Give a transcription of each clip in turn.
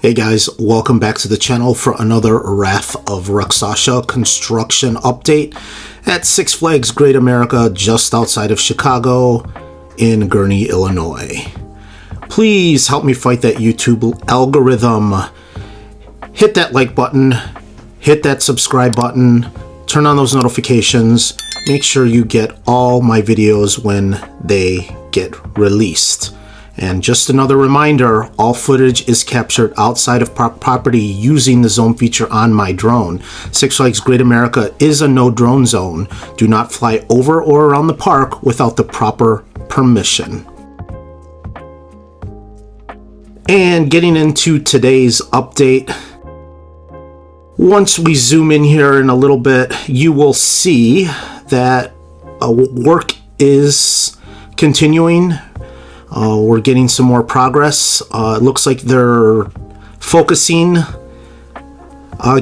Hey guys, welcome back to the channel for another Wrath of Rakshasa construction update at Six Flags Great America just outside of Chicago in Gurnee, Illinois. Please help me fight that YouTube algorithm. Hit that like button, hit that subscribe button, turn on those notifications, make sure you get all my videos when they get released. And just another reminder, all footage is captured outside of property using the zone feature on my drone. Six Flags Great America is a no drone zone. Do not fly over or around the park without the proper permission. And getting into today's update, once we zoom in here in a little bit, you will see that work is continuing. We're getting some more progress. It looks like they're focusing,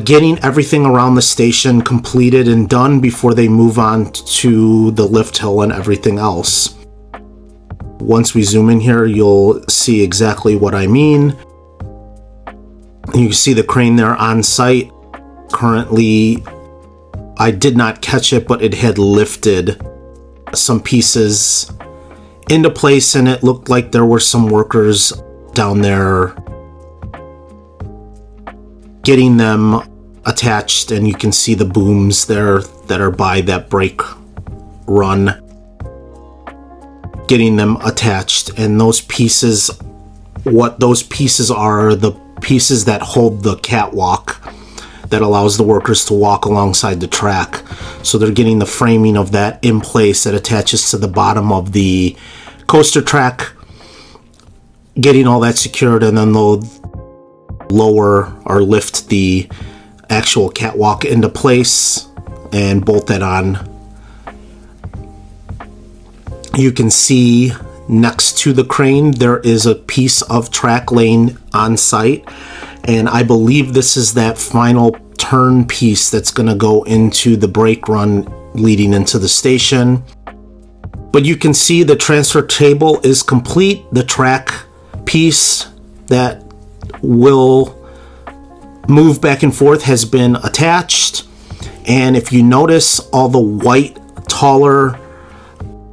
getting everything around the station completed and done before they move on to the lift hill and everything else. Once we zoom in here, you'll see exactly what I mean. You can see the crane there on site. Currently, I did not catch it, but it had lifted some pieces into place, and it looked like there were some workers down there getting them attached, and you can see the booms there that are by that brake run, getting them attached. And those pieces, what those pieces are the pieces that hold the catwalk that allows the workers to walk alongside the track. So they're getting the framing of that in place that attaches to the bottom of the coaster track, getting all that secured, and then they'll lower or lift the actual catwalk into place and bolt that on. You can see next to the crane there is a piece of track lane on site, and I believe this is that final turn piece that's going to go into the brake run leading into the station. But you can see the transfer table is complete. The track piece that will move back and forth has been attached. And if you notice, all the white taller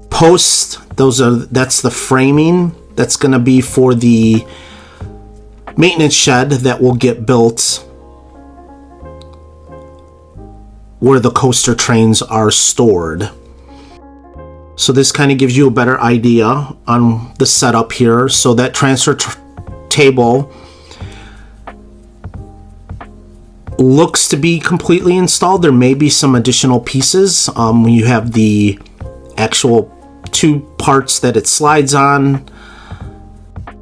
posts, that's the framing that's going to be for the maintenance shed that will get built where the coaster trains are stored. So this kind of gives you a better idea on the setup here. So that transfer table looks to be completely installed. There may be some additional pieces. When you have the actual two parts that it slides on,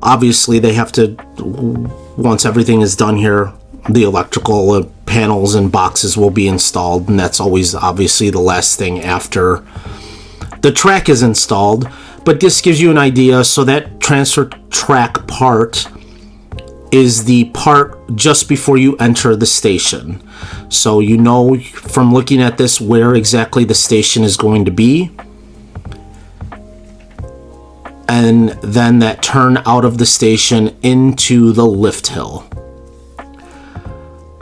obviously they have to, once everything is done here, the electrical panels and boxes will be installed, and that's always obviously the last thing after the track is installed. But this gives you an idea. So that transfer track part is the part just before you enter the station. So you know from looking at this where exactly the station is going to be. And then that turn out of the station into the lift hill.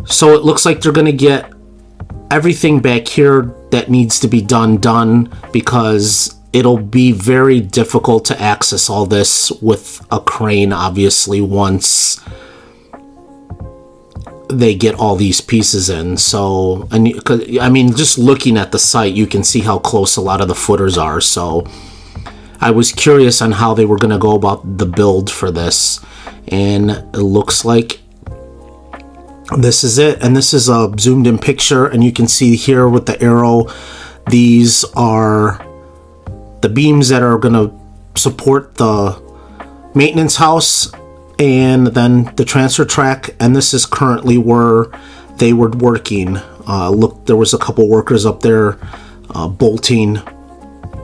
So it looks like they're going to get everything back here that needs to be done, because it'll be very difficult to access all this with a crane, obviously, once they get all these pieces in. So, I mean, just looking at the site, you can see how close a lot of the footers are. So I was curious on how they were going to go about the build for this, and it looks like this is it. And this is a zoomed in picture, and you can see here with the arrow, these are the beams that are going to support the maintenance house and then the transfer track. And this is currently where they were working. Look, there was a couple workers up there bolting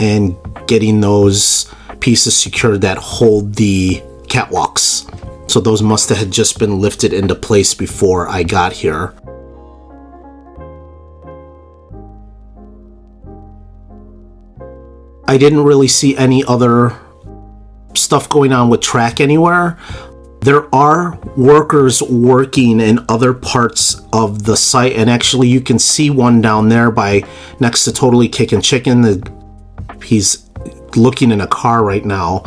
and getting those pieces secured that hold the catwalks. So those must have just been lifted into place before I got here. I didn't really see any other stuff going on with track anywhere. There are workers working in other parts of the site, and actually you can see one down there by next to Totally Kickin' Chicken. He's looking in a car right now.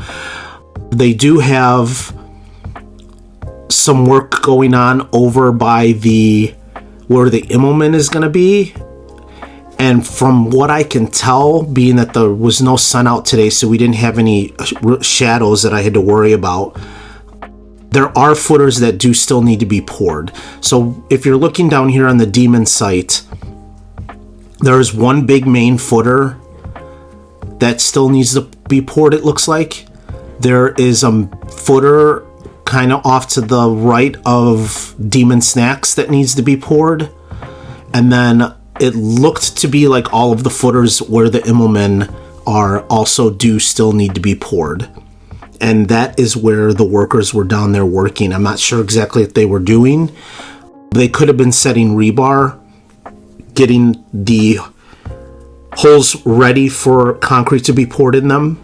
They do have some work going on over by where the Immelmann is going to be. And from what I can tell, being that there was no sun out today, so we didn't have any shadows that I had to worry about, there are footers that do still need to be poured. So if you're looking down here on the Demon site, there's one big main footer that still needs to be poured, it looks like. There is a footer kind of off to the right of Demon Snacks that needs to be poured. And then it looked to be like all of the footers where the Immelmann are also do still need to be poured. And that is where the workers were down there working. I'm not sure exactly what they were doing. They could have been setting rebar, getting the holes ready for concrete to be poured in them.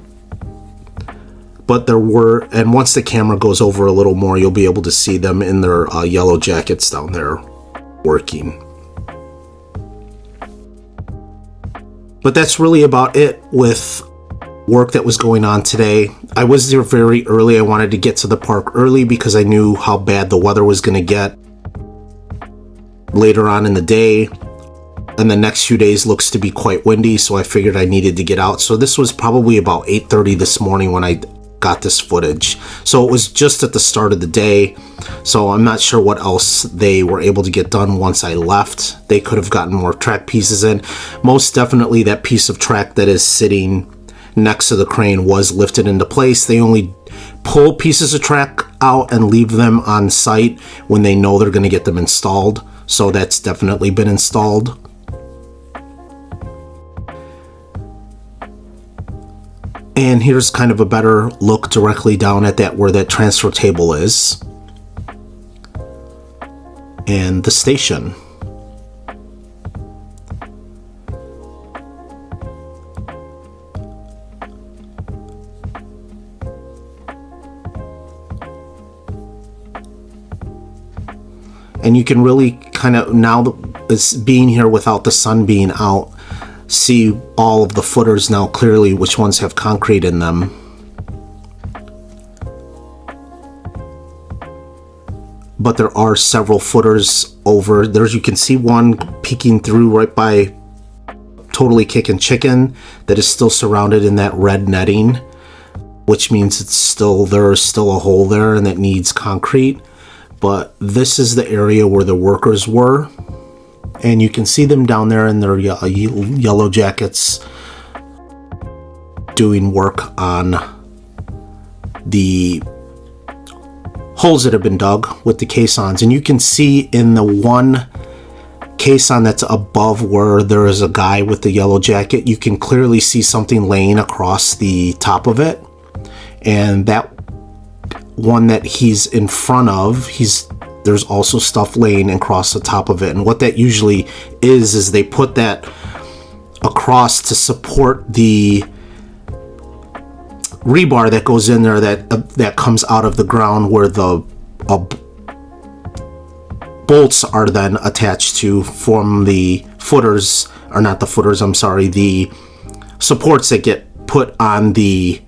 But there were, and once the camera goes over a little more, you'll be able to see them in their yellow jackets down there working. But that's really about it with work that was going on today. I was there very early. I wanted to get to the park early because I knew how bad the weather was going to get later on in the day. And the next few days looks to be quite windy, so I figured I needed to get out. So this was probably about 8:30 this morning when I got this footage. So it was just at the start of the day. So I'm not sure what else they were able to get done once I left. They could have gotten more track pieces in. Most definitely that piece of track that is sitting next to the crane was lifted into place. They only pull pieces of track out and leave them on site when they know they're going to get them installed. So that's definitely been installed. And here's kind of a better look directly down at that where that transfer table is. And the station. And you can really kind of, now it's being here without the sun being out, see all of the footers now clearly, which ones have concrete in them. But there are several footers over there. You can see one peeking through right by Totally Kickin' Chicken that is still surrounded in that red netting, which means it's still, there is still a hole there and that needs concrete. But this is the area where the workers were. And you can see them down there in their yellow jackets doing work on the holes that have been dug with the caissons. And you can see in the one caisson that's above where there is a guy with the yellow jacket, you can clearly see something laying across the top of it. And that one that he's in front of, there's also stuff laying across the top of it. And what that usually is they put that across to support the rebar that goes in there that comes out of the ground where the bolts are then attached to form the footers, or not the footers, I'm sorry, the supports that get put on the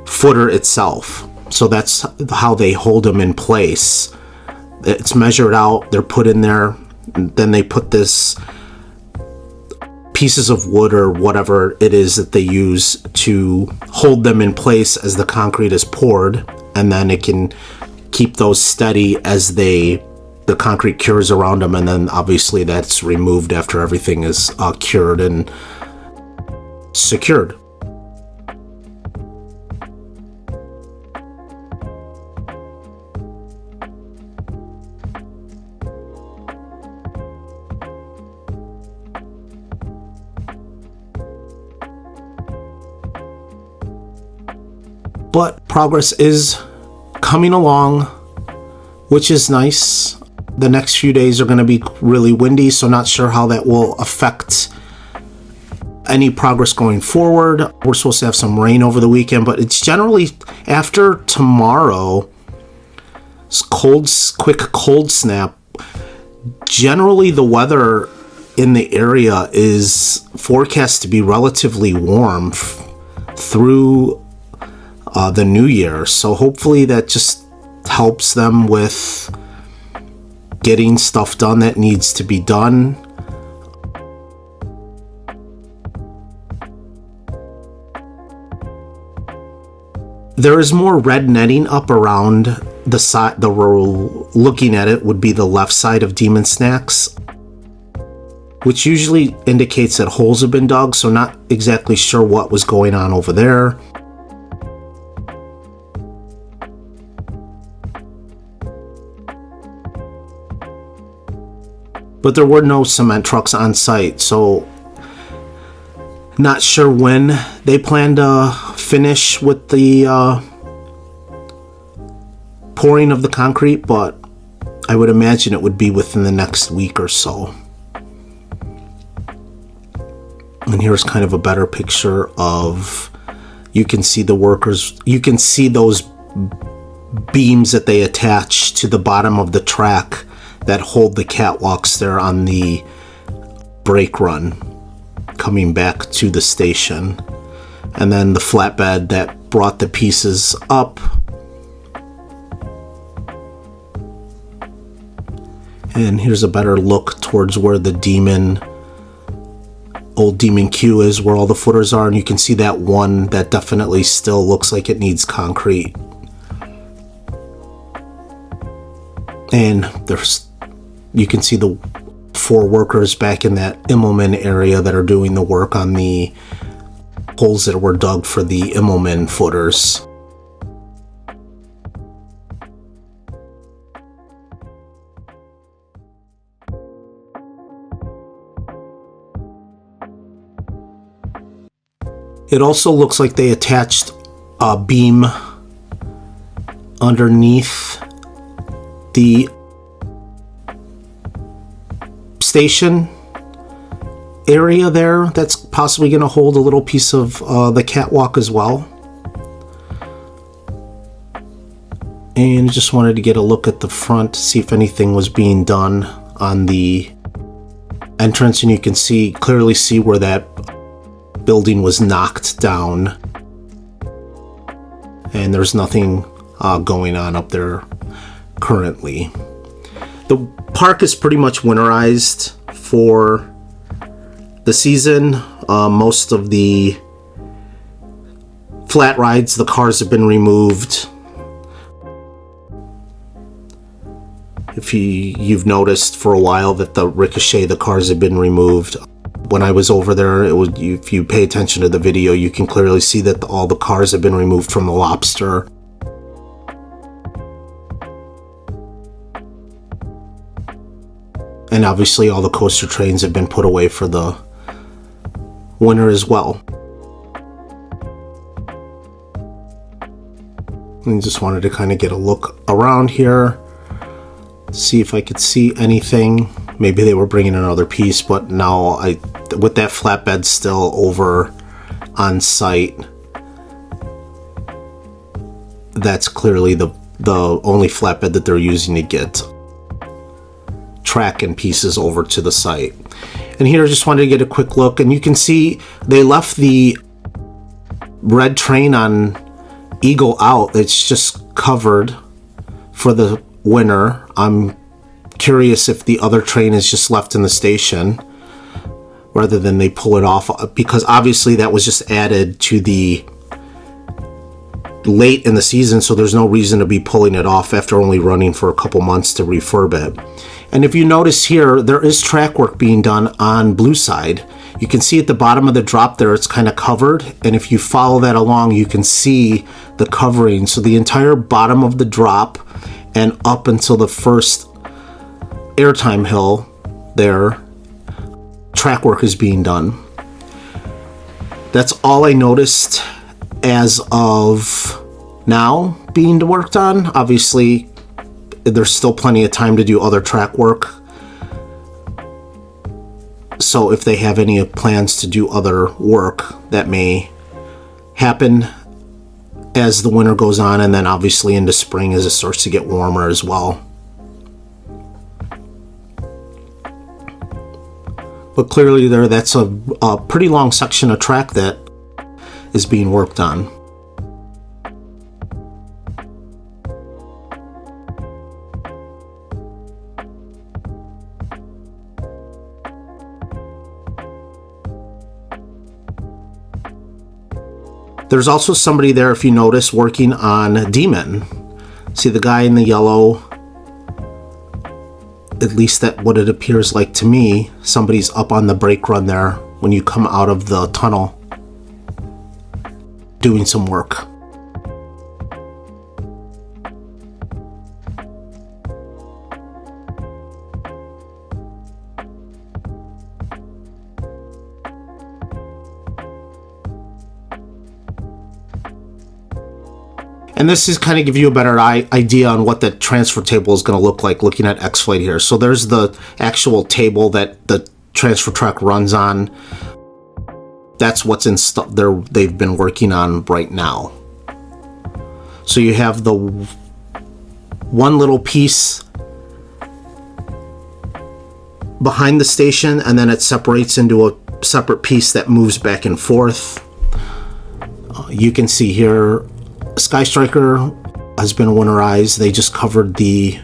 footer itself. So that's how they hold them in place. It's measured out, they're put in there, and then they put this pieces of wood or whatever it is that they use to hold them in place as the concrete is poured, and then it can keep those steady as the concrete cures around them, and then obviously that's removed after everything is cured and secured. But progress is coming along, which is nice. The next few days are going to be really windy, so not sure how that will affect any progress going forward. We're supposed to have some rain over the weekend, but it's generally after tomorrow, quick cold snap. Generally, the weather in the area is forecast to be relatively warm through the new year. So hopefully that just helps them with getting stuff done that needs to be done. There is more red netting up around the side. The looking at it would be the left side of Demon Snacks, which usually indicates that holes have been dug, so not exactly sure what was going on over there. But there were no cement trucks on site, so not sure when they plan to finish with the pouring of the concrete, but I would imagine it would be within the next week or so. And here's kind of a better picture of, you can see the workers, you can see those beams that they attach to the bottom of the track that hold the catwalks there on the brake run coming back to the station. And then the flatbed that brought the pieces up. And here's a better look towards where the old Demon Q is, where all the footers are, and you can see that one that definitely still looks like it needs concrete. And you can see the 4 workers back in that Immelmann area that are doing the work on the holes that were dug for the Immelmann footers. It also looks like they attached a beam underneath the station area there that's possibly going to hold a little piece of the catwalk as well. And just wanted to get a look at the front to see if anything was being done on the entrance, and you can clearly see where that building was knocked down, and there's nothing going on up there currently. The park is pretty much winterized for the season. Most of the flat rides, the cars have been removed. If you've noticed for a while that the Ricochet, the cars have been removed. When I was over there, if you pay attention to the video, you can clearly see that all the cars have been removed from the Lobster. And obviously all the coaster trains have been put away for the winter as well. And just wanted to kind of get a look around here, see if I could see anything. Maybe they were bringing another piece, but now with that flatbed still over on site, that's clearly the only flatbed that they're using to get track and pieces over to the site. And here I just wanted to get a quick look, and you can see they left the red train on Eagle out. It's just covered for the winter. I'm curious if the other train is just left in the station rather than they pull it off, because obviously that was just added to the late in the season, so there's no reason to be pulling it off after only running for a couple months to refurb it. And if you notice here, there is track work being done on Blue Side. You can see at the bottom of the drop there, it's kind of covered, and if you follow that along, you can see the covering. So the entire bottom of the drop and up until the first airtime hill there, track work is being done. That's all I noticed as of now being worked on. Obviously, there's still plenty of time to do other track work. So if they have any plans to do other work, that may happen as the winter goes on, and then obviously into spring as it starts to get warmer as well. But clearly that's a pretty long section of track that is being worked on. There's also somebody there, if you notice, working on Demon. See the guy in the yellow? At least that's what it appears like to me. Somebody's up on the brake run there when you come out of the tunnel, doing some work. And this is kind of give you a better idea on what the transfer table is going to look like looking at X-Flight here. So there's the actual table that the transfer track runs on. That's what's they've been working on right now. So you have the one little piece behind the station, and then it separates into a separate piece that moves back and forth. You can see here Sky Striker has been winterized. They just covered the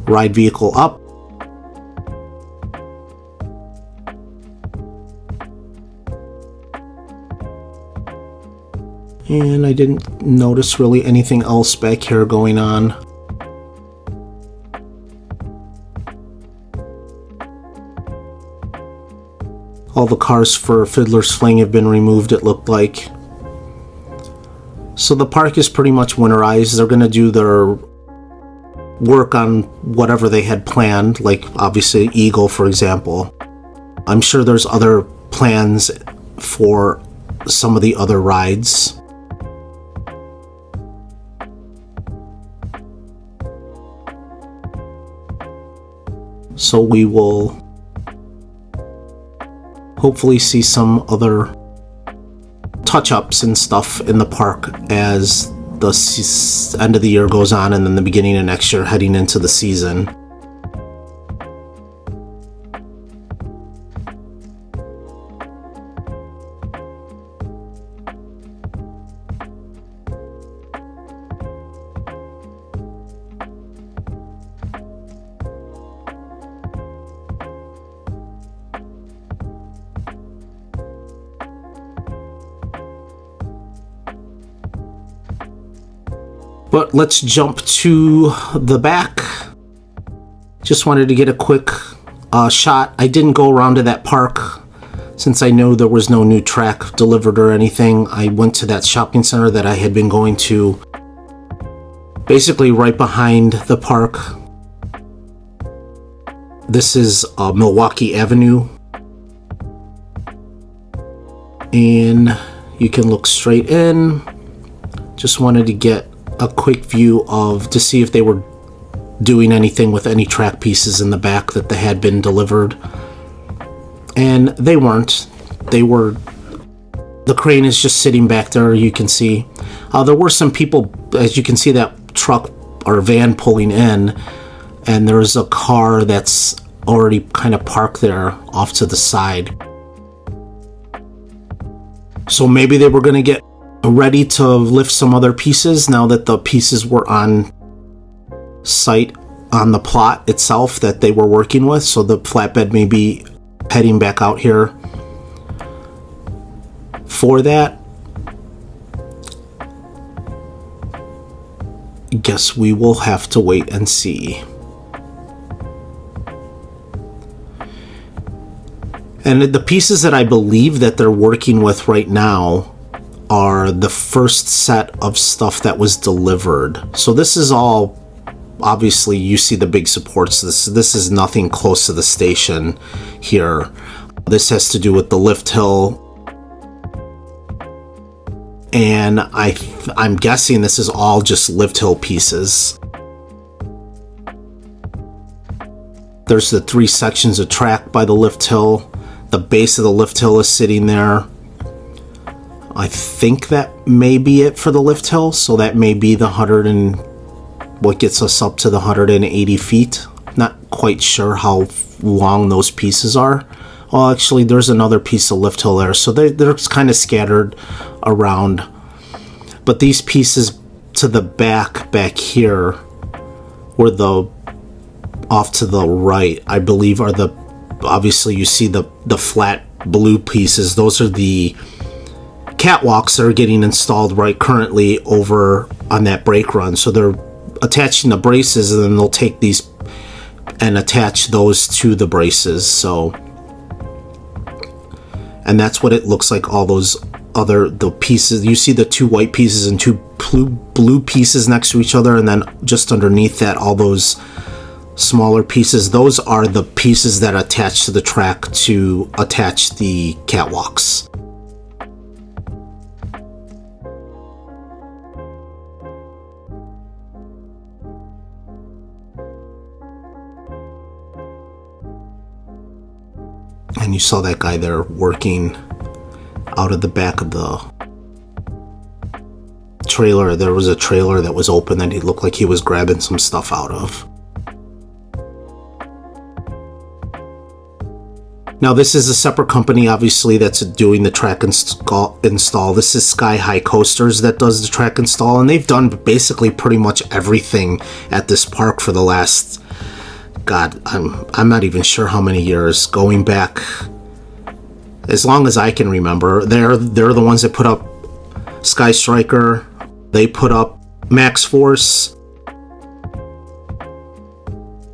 ride vehicle up. And I didn't notice really anything else back here going on. All the cars for Fiddler's Fling have been removed, it looked like. So the park is pretty much winterized. They're going to do their work on whatever they had planned, like obviously Eagle, for example. I'm sure there's other plans for some of the other rides. So we will hopefully see some other touch-ups and stuff in the park as the end of the year goes on, and then the beginning of next year heading into the season. But let's jump to the back. Just wanted to get a quick shot. I didn't go around to that park since I knew there was no new track delivered or anything. I went to that shopping center that I had been going to, basically right behind the park. This is Milwaukee Avenue. And you can look straight in. Just wanted to get a quick view to see if they were doing anything with any track pieces in the back that they had been delivered. And they weren't. The crane is just sitting back there, you can see. There were some people, as you can see, that truck or van pulling in, and there's a car that's already kind of parked there off to the side. So maybe they were going to get ready to lift some other pieces now that the pieces were on site on the plot itself that they were working with. So the flatbed may be heading back out here for that. Guess we will have to wait and see. And the pieces that I believe that they're working with right now are the first set of stuff that was delivered. So this is all, obviously you see the big supports. This is nothing close to the station here. This has to do with the lift hill. And I'm guessing this is all just lift hill pieces. There's the 3 sections of track by the lift hill. The base of the lift hill is sitting there. I think that may be it for the lift hill. So that may be the what gets us up to the 180 feet. Not quite sure how long those pieces are. Well, actually, there's another piece of lift hill there. So they're kind of scattered around. But these pieces to the back here, were off to the right, I believe are obviously you see the flat blue pieces. Those are the catwalks that are getting installed right currently over on that brake run. So they're attaching the braces, and then they'll take these and attach those to the braces. So, and that's what it looks like. All those the pieces, you see the two white pieces and two blue pieces next to each other, and then just underneath that, all those smaller pieces, those are the pieces that attach to the track to attach the catwalks. And you saw that guy there working out of the back of the trailer. There was a trailer that was open that he looked like he was grabbing some stuff out of. Now this is a separate company, obviously, that's doing the track install. This is Sky High Coasters that does the track install, and they've done basically pretty much everything at this park for the last, God, I'm not even sure how many years, going back as long as I can remember. They're the ones that put up Sky Striker. They put up Max Force.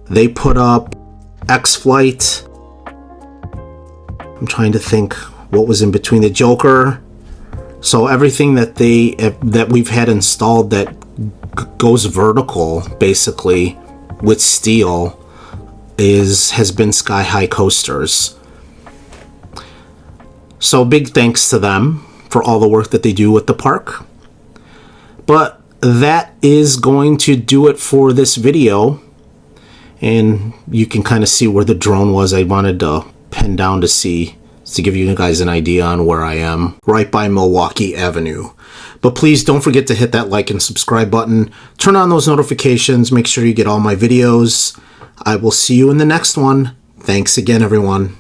They put up X-Flight. I'm trying to think what was in between, the Joker. So everything that we've had installed that goes vertical, basically, with steel, has been Sky High Coasters. So big thanks to them for all the work that they do with the park. But that is going to do it for this video. And you can kind of see where the drone was. I wanted to pen down to give you guys an idea on where I am, right by Milwaukee Avenue. But please don't forget to hit that like and subscribe button. Turn on those notifications. Make sure you get all my videos. I will see you in the next one. Thanks again, everyone.